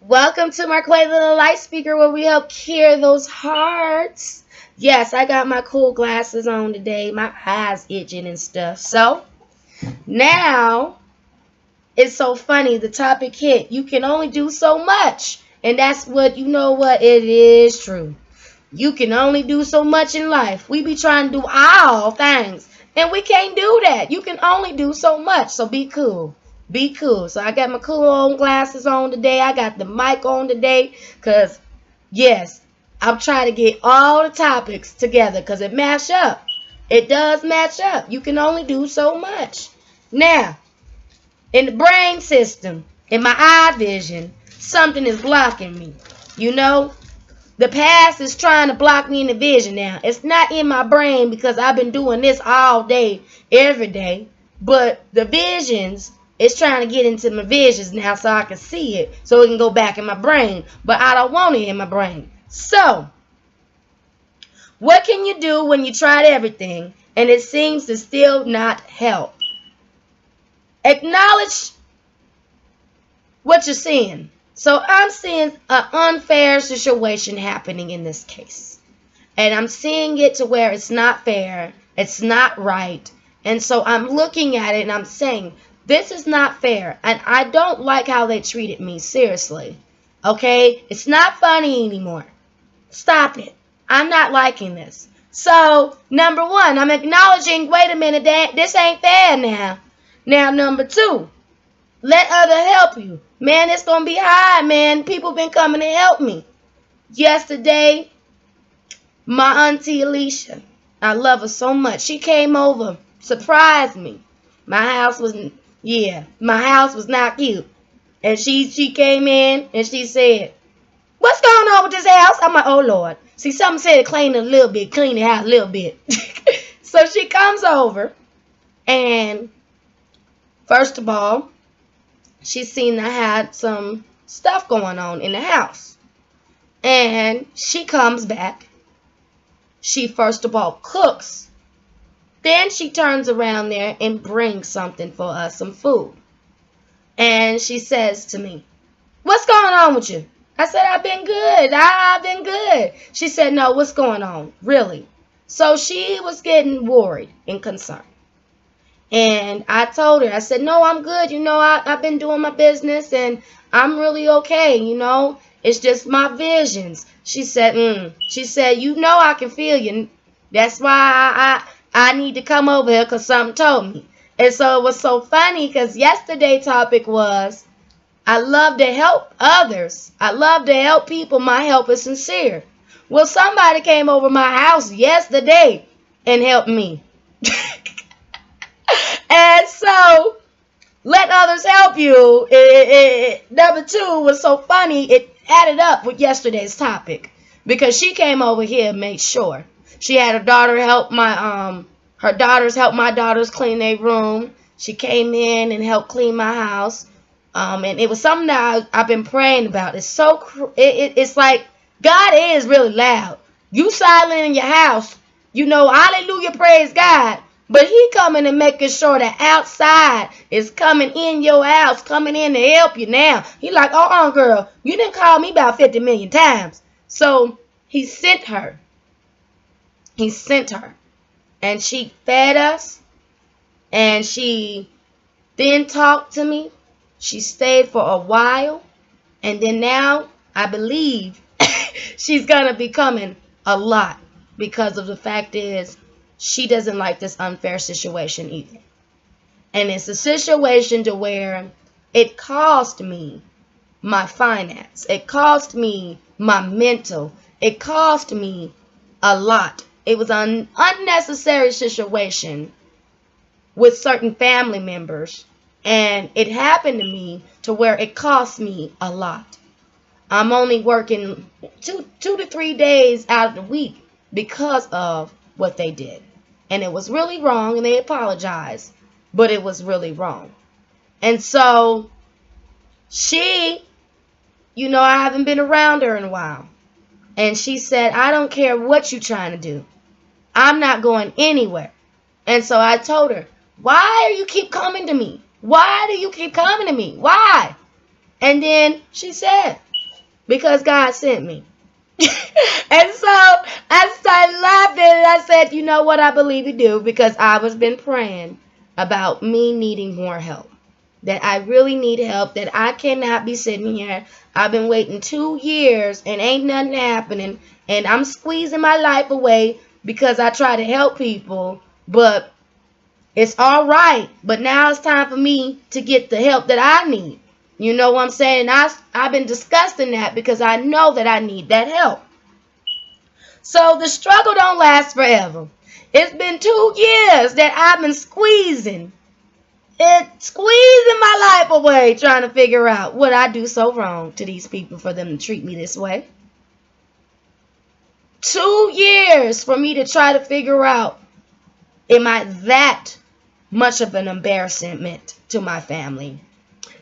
Welcome to Marquay Little Light Speaker, where we help cure those hearts. Yes, I got my cool glasses on today. My eyes itching and stuff. So now it's so funny. The topic hit. You can only do so much, and that's what you know. What it is true. You can only do so much in life. We be trying to do all things, and we can't do that. You can only do so much. So be cool. Be cool. So I got my cool on glasses on today. I got the mic on today because, yes, I'm trying to get all the topics together because it match up. It does match up. You can only do so much. Now, in the brain system, in my eye vision, something is blocking me. You know, the past is trying to block me in the vision now. It's not in my brain because I've been doing this all day, every day. But the visions, it's trying to get into my visions now so I can see it. So it can go back in my brain. But I don't want it in my brain. So, what can you do when you tried everything and it seems to still not help? Acknowledge what you're seeing. So I'm seeing an unfair situation happening in this case. And I'm seeing it to where it's not fair. It's not right. And so I'm looking at it and I'm saying, this is not fair. And I don't like how they treated me. Seriously. Okay? It's not funny anymore. Stop it. I'm not liking this. So, number one, I'm acknowledging, wait a minute, this ain't fair now. Now, number two, let others help you. Man, it's going to be hard, man. People been coming to help me. Yesterday, my auntie Alicia, I love her so much. She came over, surprised me. My house was not cute. And she came in and she said, what's going on with this house? I'm like, oh, Lord. See, something said clean it a house a little bit. So she comes over and first of all, she seen I had some stuff going on in the house. And she comes back. She first of all cooks. Then she turns around there and brings something for us, some food. And she says to me, what's going on with you? I said, I've been good. I've been good. She said, no, what's going on? Really? So she was getting worried and concerned. And I told her, I said, no, I'm good. You know, I've been doing my business and I'm really okay. You know, it's just my visions. She said, you know, I can feel you. That's why I need to come over here because something told me. And so it was so funny because yesterday's topic was, I love to help others. I love to help people. My help is sincere. Well, somebody came over my house yesterday and helped me. And so, let others help you. Number two was so funny, it added up with yesterday's topic. Because she came over here and made sure. She had her daughter help my daughters clean their room. She came in and helped clean my house. And it was something that I've been praying about. It's so, it's like, God is really loud. You silent in your house, you know, hallelujah, praise God. But he coming and making sure that outside is coming in your house, coming in to help you now. He like, girl, you didn't call me about 50 million times. So he sent her. He sent her. And she fed us. And she then talked to me. She stayed for a while. And then now, I believe she's going to be coming a lot. Because of the fact is, she doesn't like this unfair situation either. And it's a situation to where it cost me my finance. It cost me my mental. It cost me a lot. It was an unnecessary situation with certain family members. And it happened to me to where it cost me a lot. I'm only working two to 3 days out of the week because of what they did. And it was really wrong, and they apologized, but it was really wrong. And so she, you know, I haven't been around her in a while. And she said, I don't care what you're trying to do. I'm not going anywhere. And so I told her, why do you keep coming to me? Why do you keep coming to me? Why? And then she said, because God sent me. And so I started laughing and I said, you know what, I believe you do, because I was been praying about me needing more help. That I really need help, that I cannot be sitting here. I've been waiting 2 years and ain't nothing happening, and I'm squeezing my life away because I try to help people, but it's all right. But now it's time for me to get the help that I need. You know what I'm saying? I've been discussing that because I know that I need that help. So the struggle don't last forever. It's been 2 years that I've been squeezing my life away trying to figure out what I do so wrong to these people for them to treat me this way. 2 years for me to try to figure out, am I that much of an embarrassment to my family?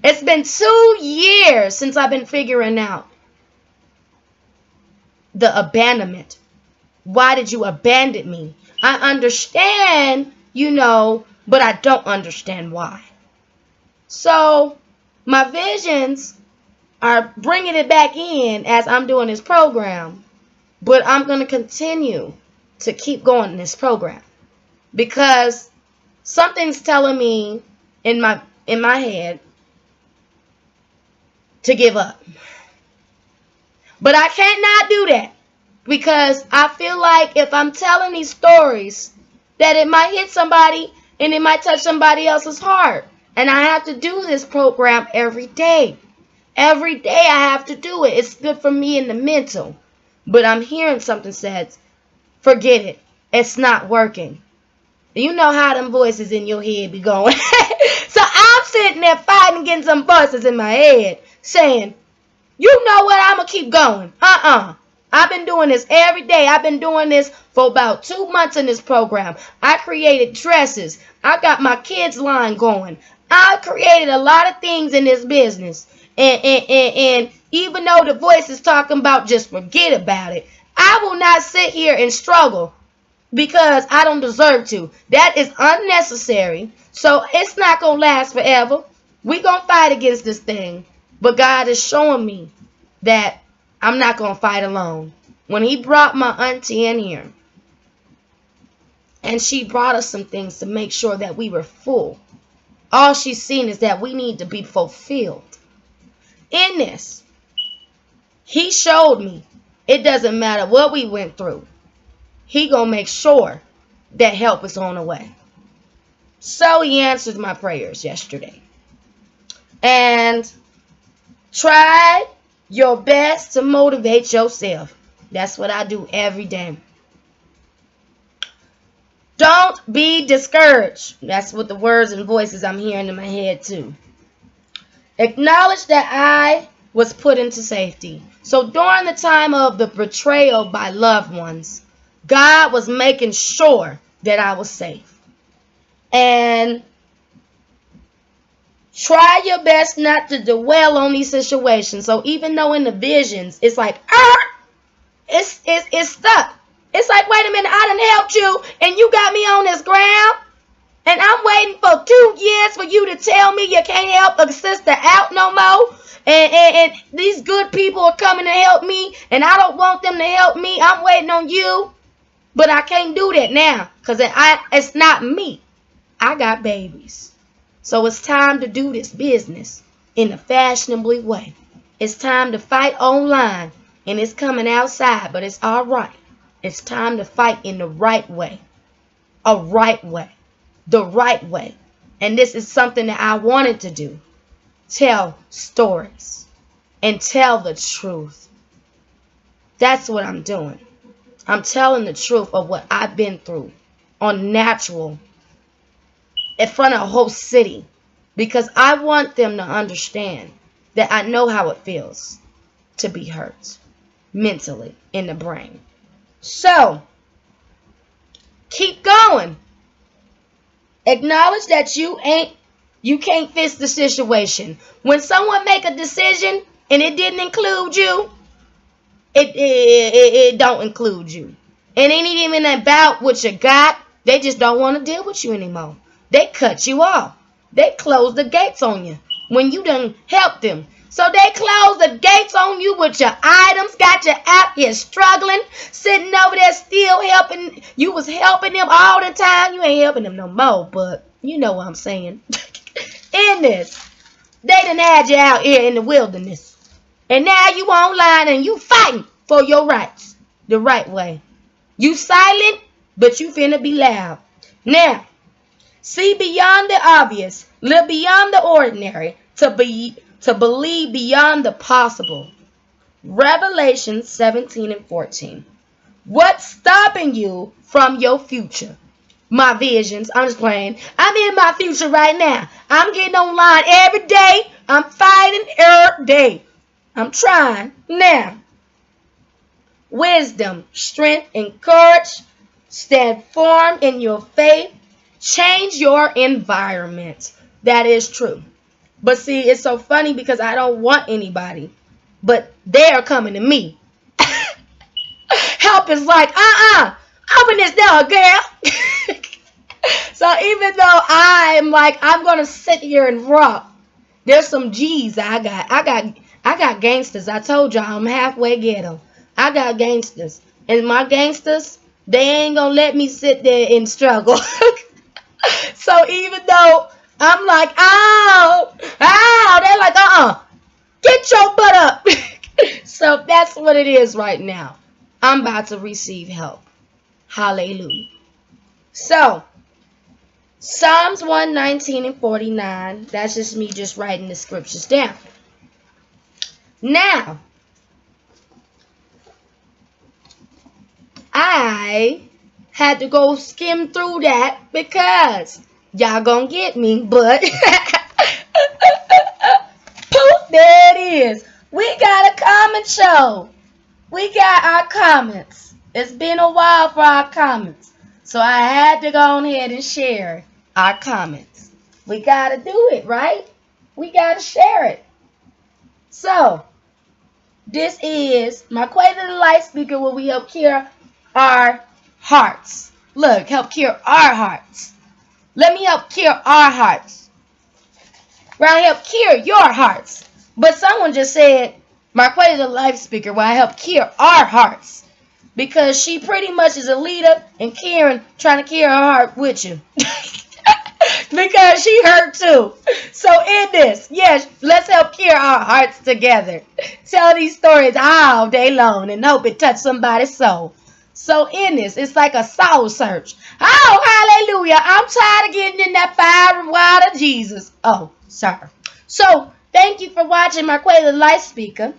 It's been 2 years since I've been figuring out the abandonment. Why did you abandon me? I understand, but I don't understand why. So my visions are bringing it back in as I'm doing this program, but I'm going to continue to keep going in this program because something's telling me in my head to give up. But I cannot do that because I feel like if I'm telling these stories that it might hit somebody and it might touch somebody else's heart. And I have to do this program every day. Every day I have to do it. It's good for me in the mental. But I'm hearing something says, forget it. It's not working. You know how them voices in your head be going. So I'm sitting there fighting against some voices in my head saying, you know what, I'm going to keep going. I've been doing this every day. I've been doing this for about 2 months in this program. I created dresses. I got my kids line going. I created a lot of things in this business. And even though the voice is talking about just forget about it, I will not sit here and struggle because I don't deserve to. That is unnecessary. So it's not going to last forever. We're going to fight against this thing. But God is showing me that I'm not going to fight alone. When he brought my auntie in here, and she brought us some things to make sure that we were full, all she's seen is that we need to be fulfilled. In this, he showed me it doesn't matter what we went through. He gonna make sure that help is on the way. So he answered my prayers yesterday. And try your best to motivate yourself. That's what I do every day. Don't be discouraged. That's what the words and voices I'm hearing in my head too. Acknowledge that I was put into safety. So during the time of the betrayal by loved ones, God was making sure that I was safe. And try your best not to dwell on these situations. So even though in the visions, it's like, it's stuck. It's like, wait a minute, I done helped you and you got me on this ground. And I'm waiting for 2 years for you to tell me you can't help a sister out no more. And these good people are coming to help me and I don't want them to help me. I'm waiting on you. But I can't do that now because it's not me. I got babies. So it's time to do this business in a fashionably way. It's time to fight online and it's coming outside, but it's all right. It's time to fight in the right way. A right way. The right way. And this is something that I wanted to do. Tell stories and tell the truth. That's what I'm doing. I'm telling the truth of what I've been through on natural in front of a whole city because I want them to understand that I know how it feels to be hurt mentally in the brain. So, keep going. Acknowledge that you can't fix the situation. When someone make a decision and it didn't include you, it don't include you. It ain't even about what you got. They just don't want to deal with you anymore. They cut you off. They close the gates on you when you done helped them. So they closed the gates on you with your items, got you out here struggling, sitting over there still helping. You was helping them all the time. You ain't helping them no more, but you know what I'm saying. In this, they done had you out here in the wilderness. And now you online and you fighting for your rights the right way. You silent, but you finna be loud. Now, see beyond the obvious, live beyond the ordinary, to believe beyond the possible. Revelation 17:14. What's stopping you from your future? My visions. I'm just playing. I'm in my future right now. I'm getting online every day. I'm fighting every day. I'm trying now. Wisdom, strength, and courage. Stand firm in your faith. Change your environment. That is true. But see, it's so funny because I don't want anybody. But they are coming to me. Help is like, open this door, girl. So even though I'm like, I'm going to sit here and rock. There's some G's I got gangsters. I told y'all I'm halfway ghetto. I got gangsters. And my gangsters, they ain't going to let me sit there and struggle. So even though I'm like, they're like, get your butt up. So that's what it is right now. I'm about to receive help. Hallelujah. So, Psalms 119:49. That's just me just writing the scriptures down. Now, I had to go skim through that because y'all gonna get me, but poof, there it is. We got a comment show. We got our comments. It's been a while for our comments. So I had to go ahead and share our comments. We got to do it, right? We got to share it. So, this is my Quaver the Light Speaker where we help cure our hearts. Look, help cure our hearts. Let me help cure our hearts. Where I help cure your hearts. But someone just said, my Quaver the Life Speaker where I help cure our hearts. Because she pretty much is a leader and Karen trying to cure her heart with you. Because she hurt too. So in this, yes, let's help cure our hearts together. Tell these stories all day long and hope it touch somebody's soul. So in this, it's like a soul search. Oh, hallelujah. I'm tired of getting in that fire and water, Jesus. Oh, sorry. So thank you for watching my Quaver the Light Speaker.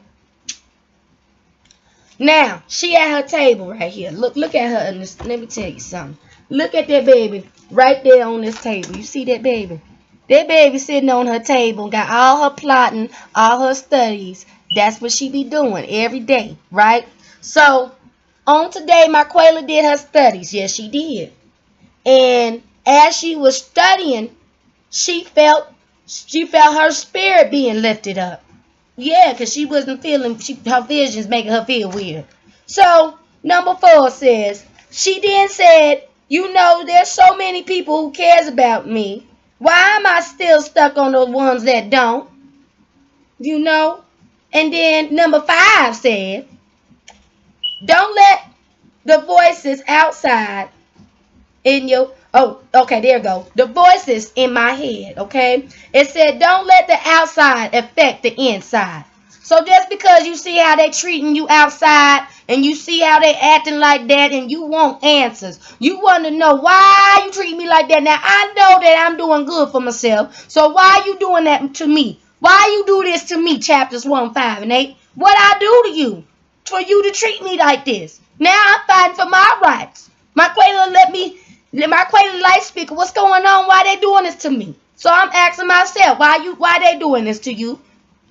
Now, she at her table right here. Look at her. Let me tell you something. Look at that baby right there on this table. You see that baby? That baby sitting on her table, got all her plotting, all her studies. That's what she be doing every day, right? So, on today, Marquela did her studies. Yes, she did. And as she was studying, she felt her spirit being lifted up. Yeah, because she wasn't feeling, her visions making her feel weird. So, number 4 says, she then said, you know, there's so many people who cares about me. Why am I still stuck on the ones that don't? You know? And then number 5 said, don't let the voices outside in your, oh, okay, there you go. The voices in my head, okay? It said, don't let the outside affect the inside. So just because you see how they treating you outside and you see how they acting like that and you want answers, you want to know why you treat me like that. Now, I know that I'm doing good for myself. So why are you doing that to me? Why you do this to me, chapters 1, 5, and 8? What I do to you for you to treat me like this? Now I'm fighting for my rights. My Quaver Light Speaker, what's going on? Why they doing this to me? So I'm asking myself, why they doing this to you?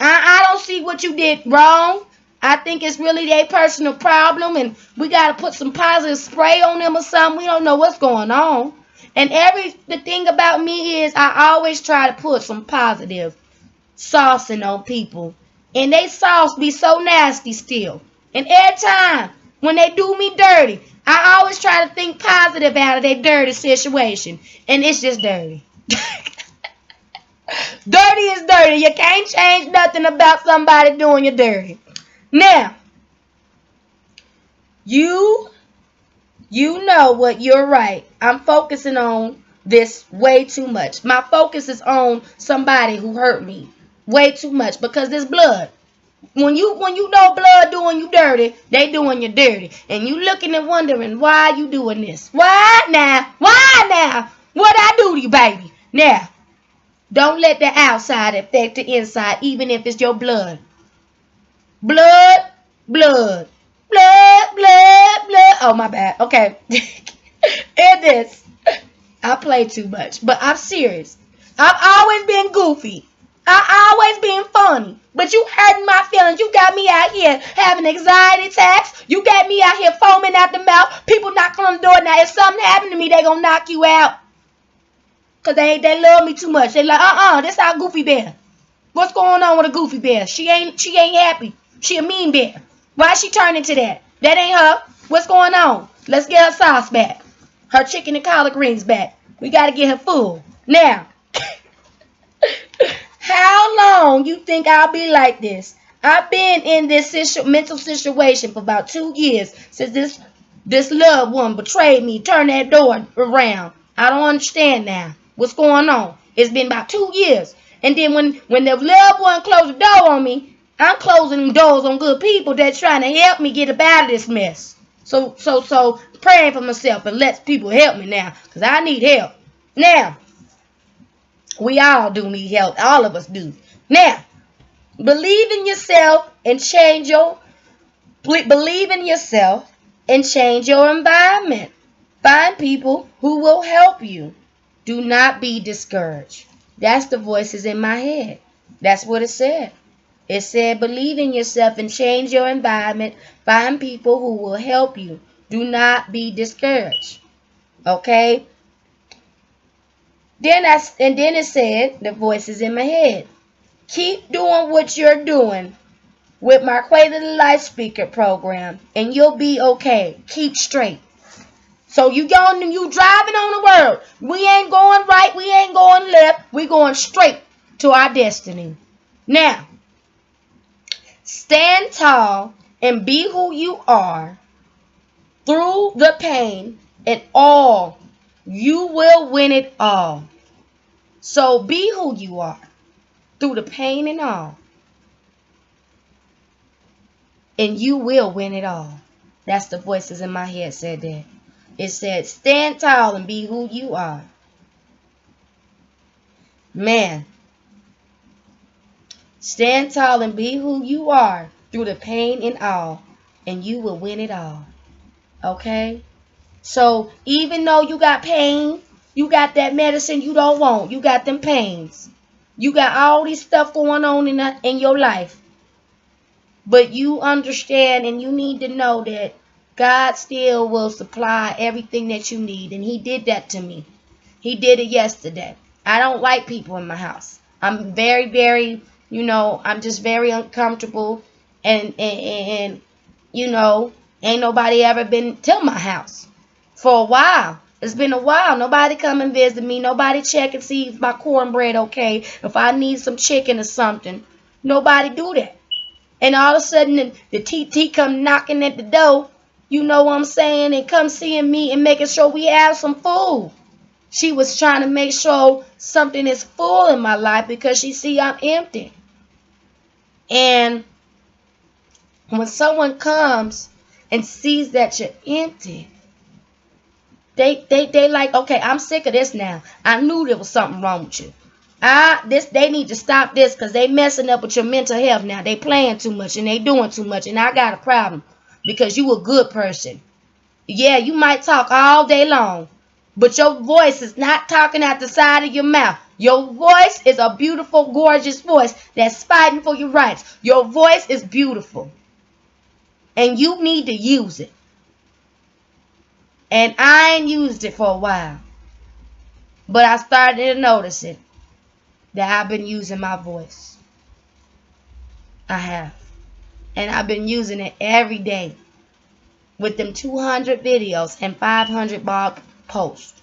I don't see what you did wrong. I think it's really their personal problem, and we got to put some positive spray on them or something. We don't know what's going on. And the thing about me is I always try to put some positive saucing on people. And they sauce be so nasty still. And every time when they do me dirty, I always try to think positive out of their dirty situation. And it's just dirty. Dirty is dirty. You can't change nothing about somebody doing you dirty. Now, you know what, you're right. I'm focusing on this way too much. My focus is on somebody who hurt me way too much because there's blood. When you know blood doing you dirty, they doing you dirty. And you looking and wondering why you doing this. Why now? Why now? What I do to you, baby? Now, don't let the outside affect the inside, even if it's your blood. Blood, blood. Blood, blood, blood. Oh, my bad. Okay. And this. I play too much, but I'm serious. I've always been goofy. I always been funny. But you hurting my feelings. You got me out here having anxiety attacks. You got me out here foaming out the mouth. People knocking on the door. Now, if something happened to me, they gonna knock you out. Because they love me too much. They like, this our Goofy Bear. What's going on with a Goofy Bear? She ain't happy. She a mean bear. Why she turn into that? That ain't her. What's going on? Let's get her sauce back. Her chicken and collard greens back. We got to get her full. Now, how long you think I'll be like this? I've been in this mental situation for about 2 years since this loved one betrayed me, turned that door around. I don't understand now. What's going on? It's been about 2 years. And then when the loved one closed the door on me, I'm closing doors on good people that's trying to help me get up out of this mess. So praying for myself and let people help me now, because I need help. Now, we all do need help. All of us do. Now, believe in yourself and change your environment. Find people who will help you. Do not be discouraged. That's the voices in my head. That's what it said. It said, believe in yourself and change your environment. Find people who will help you. Do not be discouraged. Okay? Then it said, the voices in my head, keep doing what you're doing with my Cradle to Life speaker program, and you'll be okay. Keep straight. So you driving on the world. We ain't going right. We ain't going left. We going straight to our destiny. Now, stand tall and be who you are through the pain and all. You will win it all. So be who you are through the pain and all. And you will win it all. That's the voices in my head said that. It said, stand tall and be who you are. Man. Stand tall and be who you are through the pain and all. And you will win it all. Okay? So, even though you got pain, you got that medicine you don't want. You got them pains. You got all this stuff going on in your life. But you understand and you need to know that God still will supply everything that you need. And He did that to me. He did it yesterday. I don't like people in my house. I'm very, very, I'm just very uncomfortable. And ain't nobody ever been to my house for a while. It's been a while. Nobody come and visit me. Nobody check and see if my cornbread okay. If I need some chicken or something. Nobody do that. And all of a sudden, the TT come knocking at the door. You know what I'm saying? And come seeing me and making sure we have some food. She was trying to make sure something is full in my life because she see I'm empty. And when someone comes and sees that you're empty, they like, okay, I'm sick of this now. I knew there was something wrong with you. They need to stop this because they messing up with your mental health now. They playing too much and they doing too much. And I got a problem because you a good person. Yeah, you might talk all day long, but your voice is not talking out the side of your mouth. Your voice is a beautiful, gorgeous voice that's fighting for your rights. Your voice is beautiful. And you need to use it. And I ain't used it for a while. But I started to notice it. That I've been using my voice. I have. And I've been using it every day. With them 200 videos and 500 blog posts.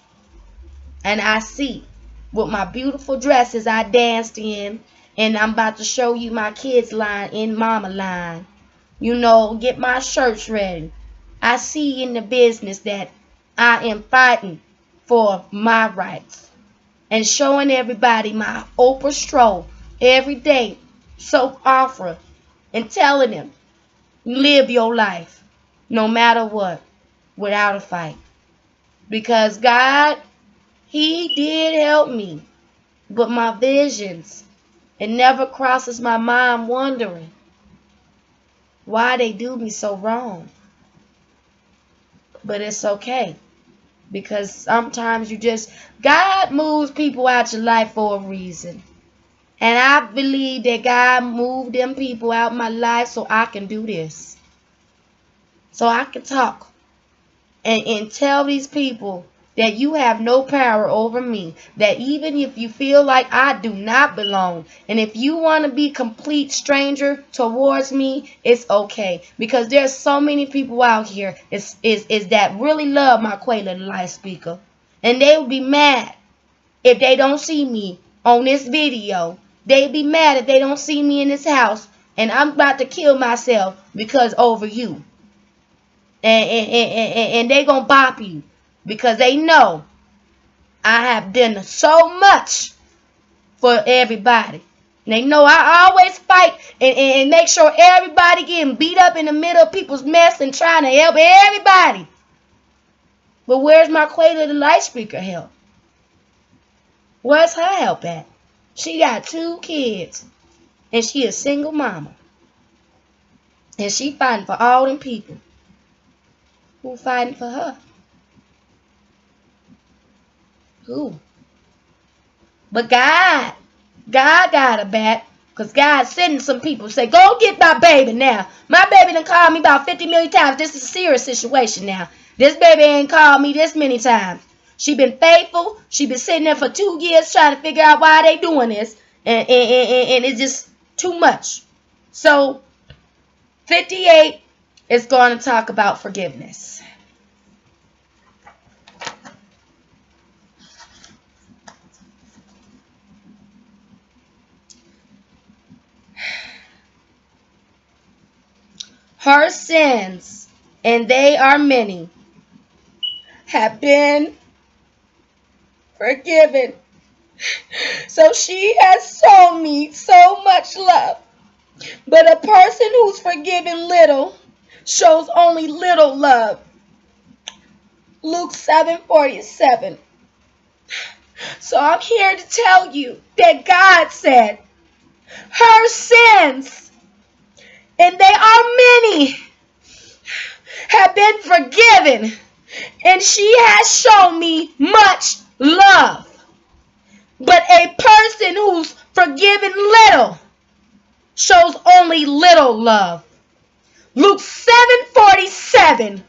And I see with my beautiful dresses I danced in, and I'm about to show you my kids line in mama line. You know, get my shirts ready. I see in the business that I am fighting for my rights and showing everybody my Oprah stroll every day, soap opera, and telling them, live your life no matter what, without a fight. Because God, He did help me, but my visions, it never crosses my mind wondering why they do me so wrong. But it's okay, because sometimes God moves people out your life for a reason. And I believe that God moved them people out my life so I can do this. So I can talk and tell these people that you have no power over me. That even if you feel like I do not belong, and if you want to be complete stranger towards me, it's okay. Because there's so many people out here is that really love my Quayla the Light Speaker. And they would be mad if they don't see me on this video. They'd be mad if they don't see me in this house. And I'm about to kill myself because over you. And they gonna bop you because they know I have done so much for everybody. And they know I always fight and make sure everybody getting beat up in the middle of people's mess and trying to help everybody. But where's my Quayla the Light Speaker help? Where's her help at? She got 2 kids and she a single mama. And she fighting for all them people who fighting for her. Who? But God got her back. Because God's sending some people say, go get my baby now. My baby done called me about 50 million times. This is a serious situation now. This baby ain't called me this many times. She been faithful. She been sitting there for 2 years trying to figure out why they doing this. And it's just too much. So, 58 is going to talk about forgiveness. Her sins, and they are many, have been forgiven. So she has shown me so much love. But a person who's forgiven little shows only little love. Luke 7:47. So I'm here to tell you that God said her sins, and they are many, have been forgiven. And she has shown me much love. But a person who's forgiven little shows only little love. Luke 7:47.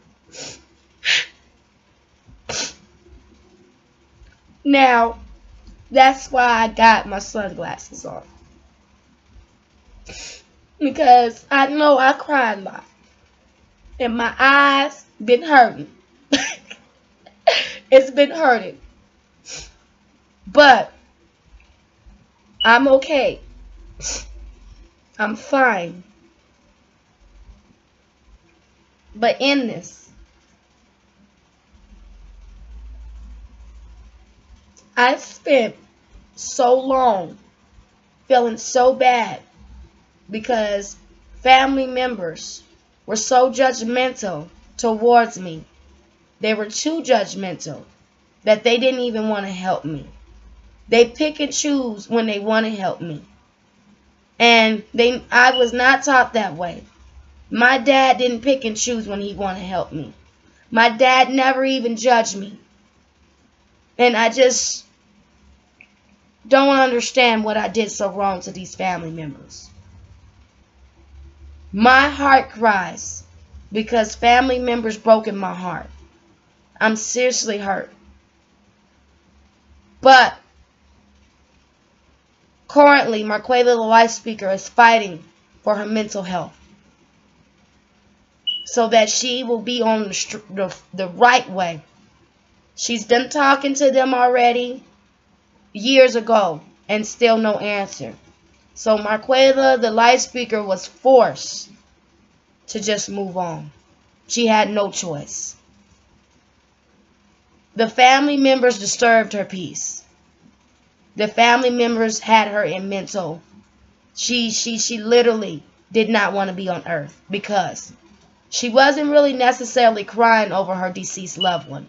Now, that's why I got my sunglasses on. Because I know I cried a lot. And my eyes been hurting. It's been hurting. But I'm okay. I'm fine. But in this, I've spent so long feeling so bad because family members were so judgmental towards me. They were too judgmental that they didn't even want to help me. They pick and choose when they want to help me. And I was not taught that way. My dad didn't pick and choose when he wanted to help me. My dad never even judged me. And I just don't understand what I did so wrong to these family members. My heart cries because family members broken my heart. I'm seriously hurt. But currently, Marquela the Light Speaker is fighting for her mental health so that she will be on the right way. She's done talking to them already. years ago and still no answer. So Marquela, the light speaker, was forced to just move on. She had no choice. The family members disturbed her peace. The family members had her in mental. She literally did not want to be on earth because she wasn't really necessarily crying over her deceased loved one,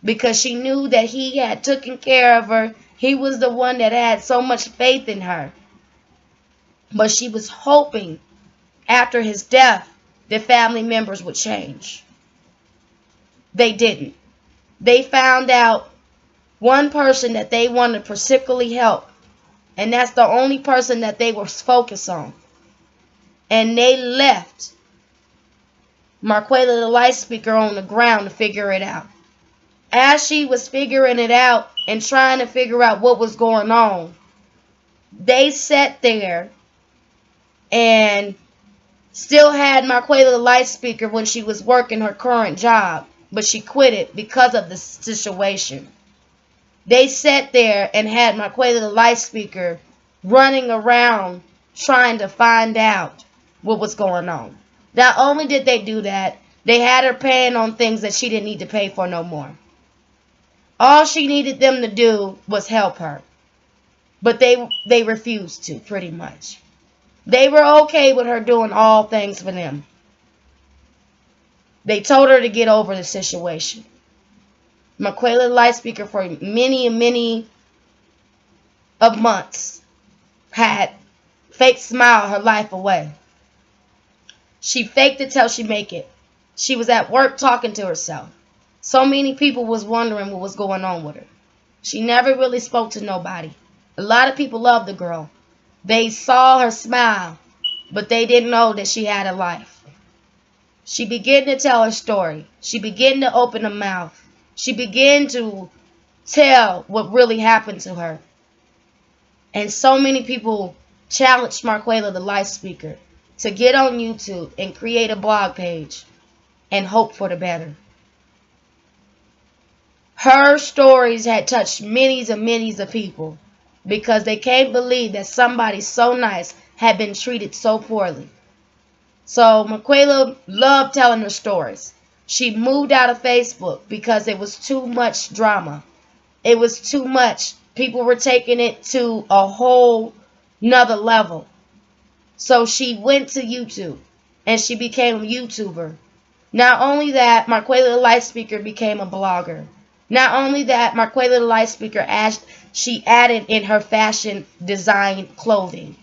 because she knew that he had taken care of her. He was the one that had so much faith in her. But she was hoping after his death the family members would change. They didn't. They found out one person that they wanted to particularly help, and that's the only person that they were focused on. And they left Marquela, the light speaker, on the ground to figure it out. As she was figuring it out and trying to figure out what was going on, they sat there and still had Marquela, the light speaker, when she was working her current job, but she quit it because of the situation. They sat there and had Marquela, the light speaker, running around trying to find out what was going on. Not only did they do that, they had her paying on things that she didn't need to pay for no more. All she needed them to do was help her. But they refused to, pretty much. They were okay with her doing all things for them. They told her to get over the situation. Marquela, the light speaker, for many and many of months, had fake smile her life away. She faked it till she make it. She was at work talking to herself. So many people was wondering what was going on with her. She never really spoke to nobody. A lot of people loved the girl. They saw her smile, but they didn't know that she had a life. She began to tell her story. She began to open her mouth. She began to tell what really happened to her. And so many people challenged Marquela, the light speaker, to get on YouTube and create a blog page and hope for the better. Her stories had touched millions and millions of people because they can't believe that somebody so nice had been treated so poorly. So Marquela loved telling her stories. She moved out of Facebook because it was too much drama. It was too much. People were taking it to a whole nother level. So she went to YouTube and she became a YouTuber. Not only that, Marquela, the light speaker, became a blogger. Not only that, Marquela, the light speaker, she added in her fashion design clothing.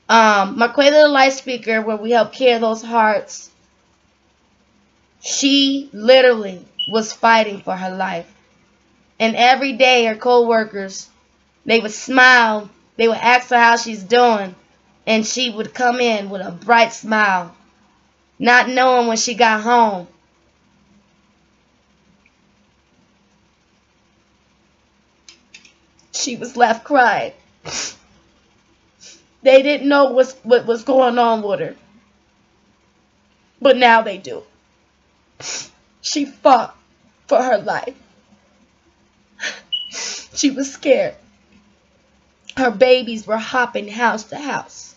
Marquela, the light speaker, where we help care those hearts, she literally was fighting for her life. And every day her co-workers, they would smile, they would ask her how she's doing, and she would come in with a bright smile, not knowing when she got home she was left crying. They didn't know what was going on with her. But now they do. She fought for her life. She was scared. Her babies were hopping house to house.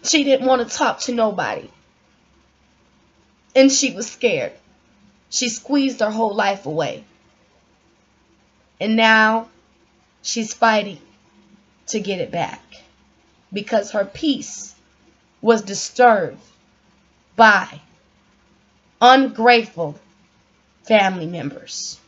She didn't want to talk to nobody. And she was scared. She squeezed her whole life away. And now she's fighting to get it back because her peace was disturbed by ungrateful family members.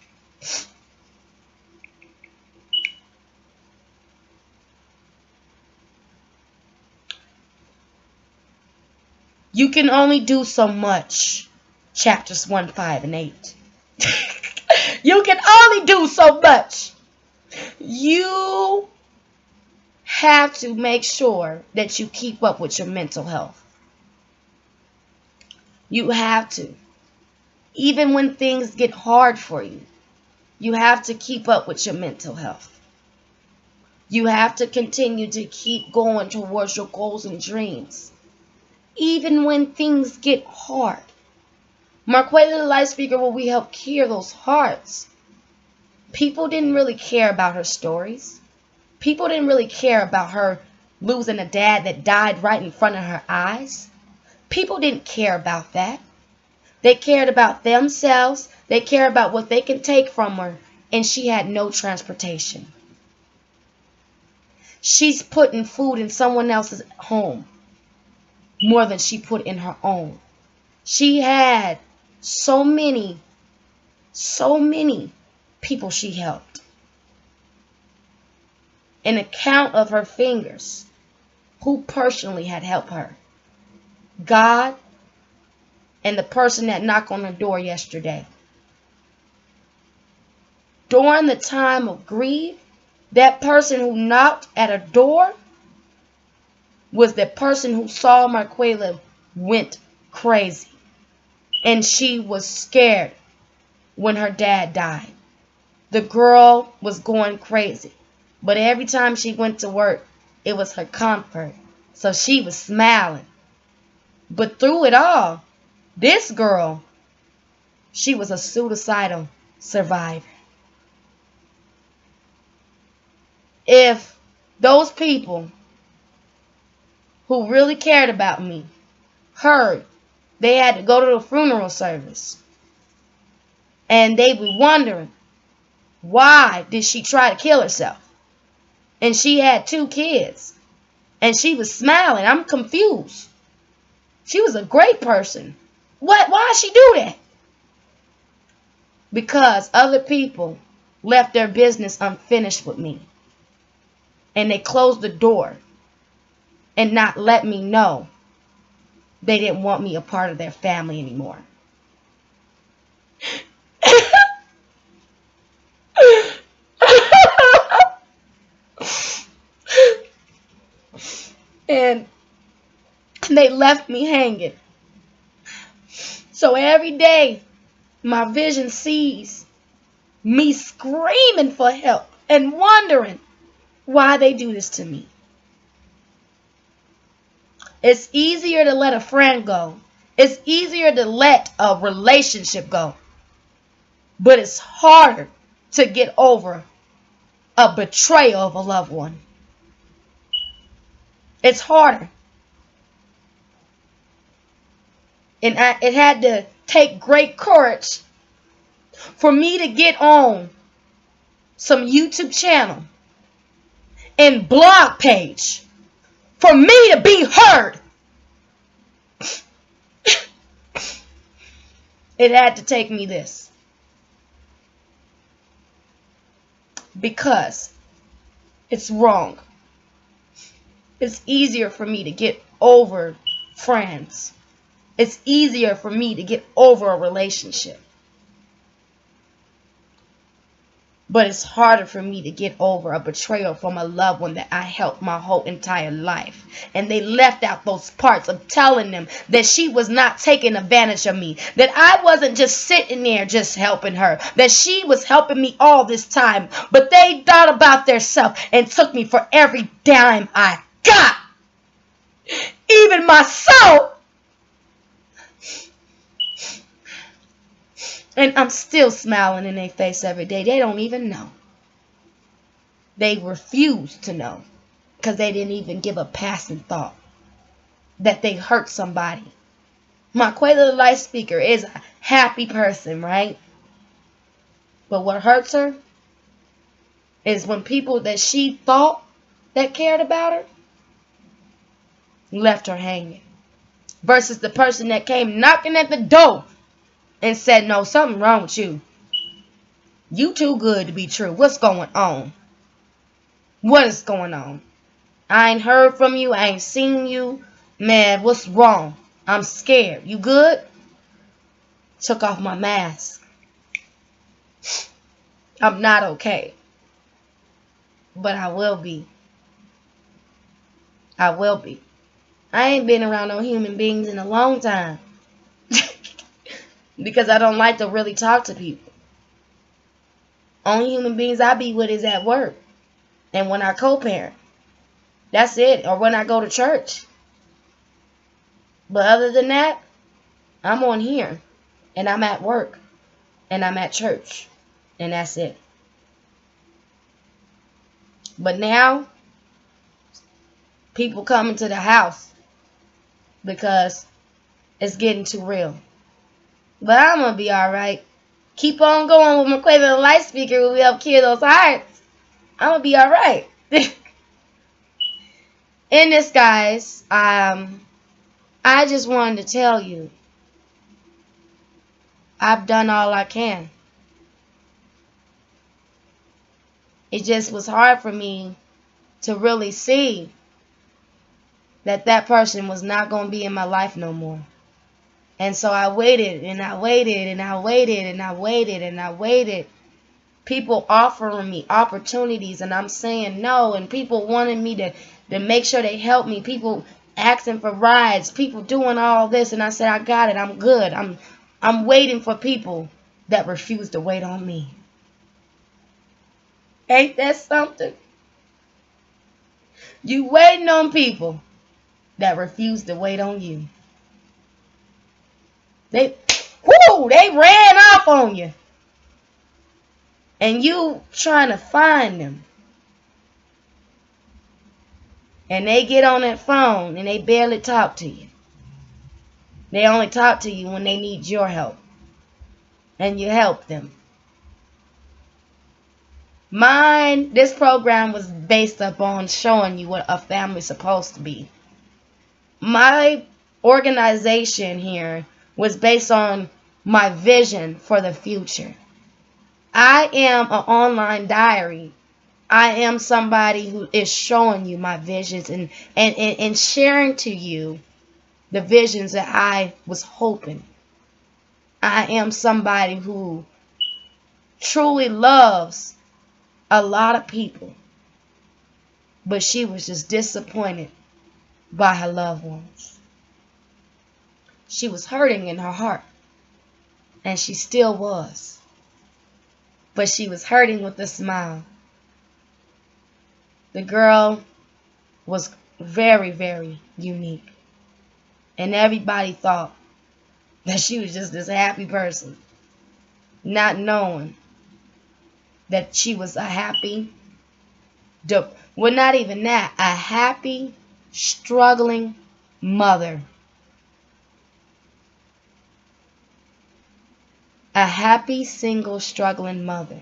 You can only do so much. Chapters 1, 5, and 8. You can only do so much. You have to make sure that you keep up with your mental health. You have to. Even when things get hard for you, you have to keep up with your mental health. You have to continue to keep going towards your goals and dreams. Even when things get hard. Marquela, the light speaker, where we help cure those hearts. People didn't really care about her stories. People didn't really care about her losing a dad that died right in front of her eyes. People didn't care about that. They cared about themselves. They cared about what they can take from her. And she had no transportation. She's putting food in someone else's home more than she put in her own. She had so many people she helped. An account of her fingers. Who personally had helped her? God and the person that knocked on her door yesterday. During the time of grief, that person who knocked at her door was the person who saw Marquela went crazy. And she was scared when her dad died. The girl was going crazy. But every time she went to work, it was her comfort. So she was smiling. But through it all, this girl, she was a suicidal survivor. If those people who really cared about me heard they had to go to the funeral service and they were wondering, why did she try to kill herself? And she had 2 kids. And she was smiling. I'm confused. She was a great person. Why did she do that? Because other people left their business unfinished with me. And they closed the door and not let me know they didn't want me a part of their family anymore. And they left me hanging. So every day, my vision sees me screaming for help and wondering why they do this to me. It's easier to let a friend go. It's easier to let a relationship go. But it's harder to get over a betrayal of a loved one. It's harder. And it had to take great courage for me to get on some YouTube channel and blog page for me to be heard. It had to take me this. Because it's wrong. It's easier for me to get over friends. It's easier for me to get over a relationship. But it's harder for me to get over a betrayal from a loved one that I helped my whole entire life. And they left out those parts of telling them that she was not taking advantage of me. That I wasn't just sitting there just helping her. That she was helping me all this time. But they thought about themselves and took me for every dime I got. Even my soul. And I'm still smiling in their face every day. They don't even know. They refuse to know. Because they didn't even give a passing thought that they hurt somebody. Marquela the Light Speaker is a happy person, right? But what hurts her is when people that she thought that cared about her left her hanging. Versus the person that came knocking at the door and said, no, something wrong with you. You too good to be true. What's going on? What is going on? I ain't heard from you. I ain't seen you. Man, what's wrong? I'm scared. You good? Took off my mask. I'm not okay. But I will be. I will be. I ain't been around no human beings in a long time. Because I don't like to really talk to people. Only human beings I be with is at work. And when I co-parent. That's it. Or when I go to church. But other than that, I'm on here. And I'm at work. And I'm at church. And that's it. But now, people coming to the house because it's getting too real. But I'm going to be alright. Keep on going with McQuay the Light Speaker. We help cure those hearts. I'm going to be alright. In this, guys, I just wanted to tell you, I've done all I can. It just was hard for me to really see that that person was not going to be in my life no more. And so I waited and I waited and I waited and I waited and I waited. People offering me opportunities and I'm saying no. And people wanting me to make sure they help me. People asking for rides. People doing all this. And I said, I got it. I'm good. I'm waiting for people that refuse to wait on me. Ain't that something? You waiting on people that refuse to wait on you. They ran off on you. And you trying to find them. And they get on that phone and they barely talk to you. They only talk to you when they need your help. And you help them. This program was based upon showing you what a family's supposed to be. My organization here was based on my vision for the future. I am an online diary. I am somebody who is showing you my visions and sharing to you the visions that I was hoping. I am somebody who truly loves a lot of people, but she was just disappointed by her loved ones. She was hurting in her heart, and she still was, but she was hurting with a smile. The girl was very, very unique, and everybody thought that she was just this happy person, not knowing that she was a happy, well, not even that, a happy, struggling mother. A happy, single, struggling mother.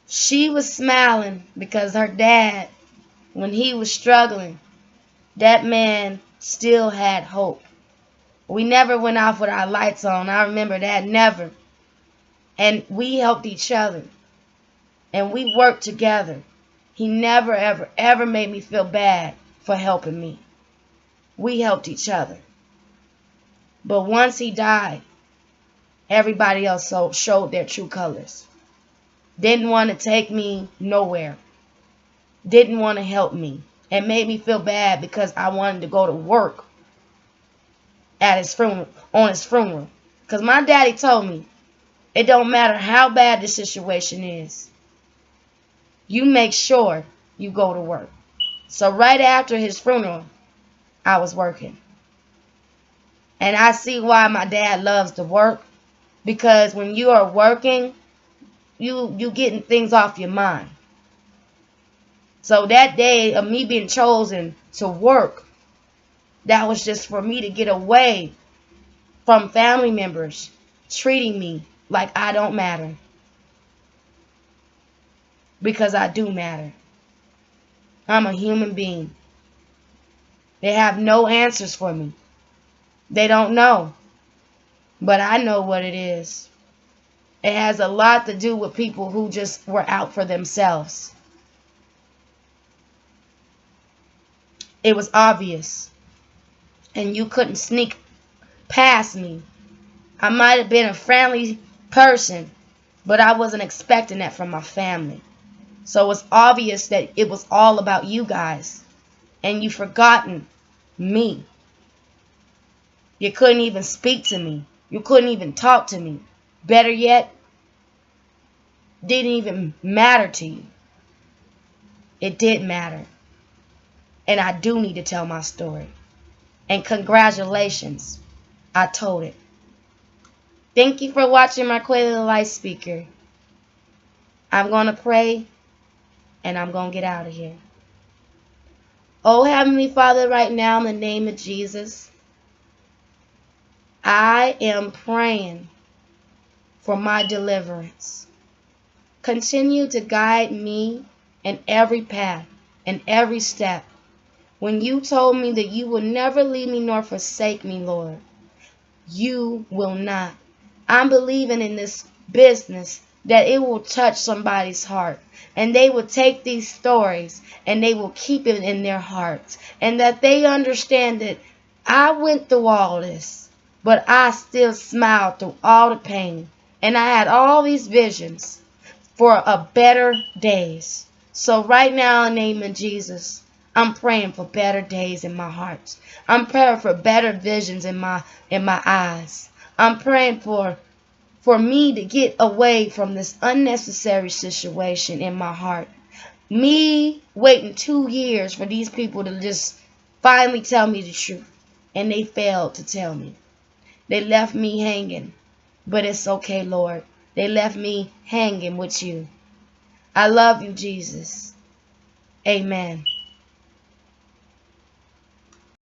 She was smiling because her dad, when he was struggling, that man still had hope. We never went off with our lights on. I remember that, never. And we helped each other. And we worked together. He never, ever, ever made me feel bad for helping me. We helped each other. But once he died, everybody else showed their true colors. Didn't want to take me nowhere. Didn't want to help me. It made me feel bad because I wanted to go to work at his funeral, on his funeral. Because my daddy told me, it don't matter how bad the situation is. You make sure you go to work. So right after his funeral, I was working. And I see why my dad loves to work. Because when you are working, you getting things off your mind. So that day of me being chosen to work, that was just for me to get away from family members treating me like I don't matter. Because I do matter. I'm a human being. They have no answers for me. They don't know. But I know what it is. It has a lot to do with people who just were out for themselves. It was obvious. And you couldn't sneak past me. I might have been a friendly person, but I wasn't expecting that from my family. So it's obvious that it was all about you guys. And you've forgotten me. You couldn't even speak to me. You couldn't even talk to me. Better yet, didn't even matter to you. It did matter. And I do need to tell my story. And congratulations, I told it. Thank you for watching my Quail the Light Speaker. I'm going to pray and I'm going to get out of here. Oh, Heavenly Father, right now in the name of Jesus, I am praying for my deliverance. Continue to guide me in every path and every step. When you told me that you will never leave me nor forsake me, Lord, you will not. I'm believing in this business that it will touch somebody's heart, and they will take these stories and they will keep it in their hearts, and that they understand that I went through all this, but I still smiled through all the pain, and I had all these visions for a better days. So right now, in the name of Jesus, I'm praying for better days in my heart. I'm praying for better visions in my eyes. I'm praying for me to get away from this unnecessary situation in my heart. Me waiting 2 years for these people to just finally tell me the truth, and they failed to tell me. They left me hanging, but it's okay, Lord. They left me hanging with you. I love you, Jesus. Amen.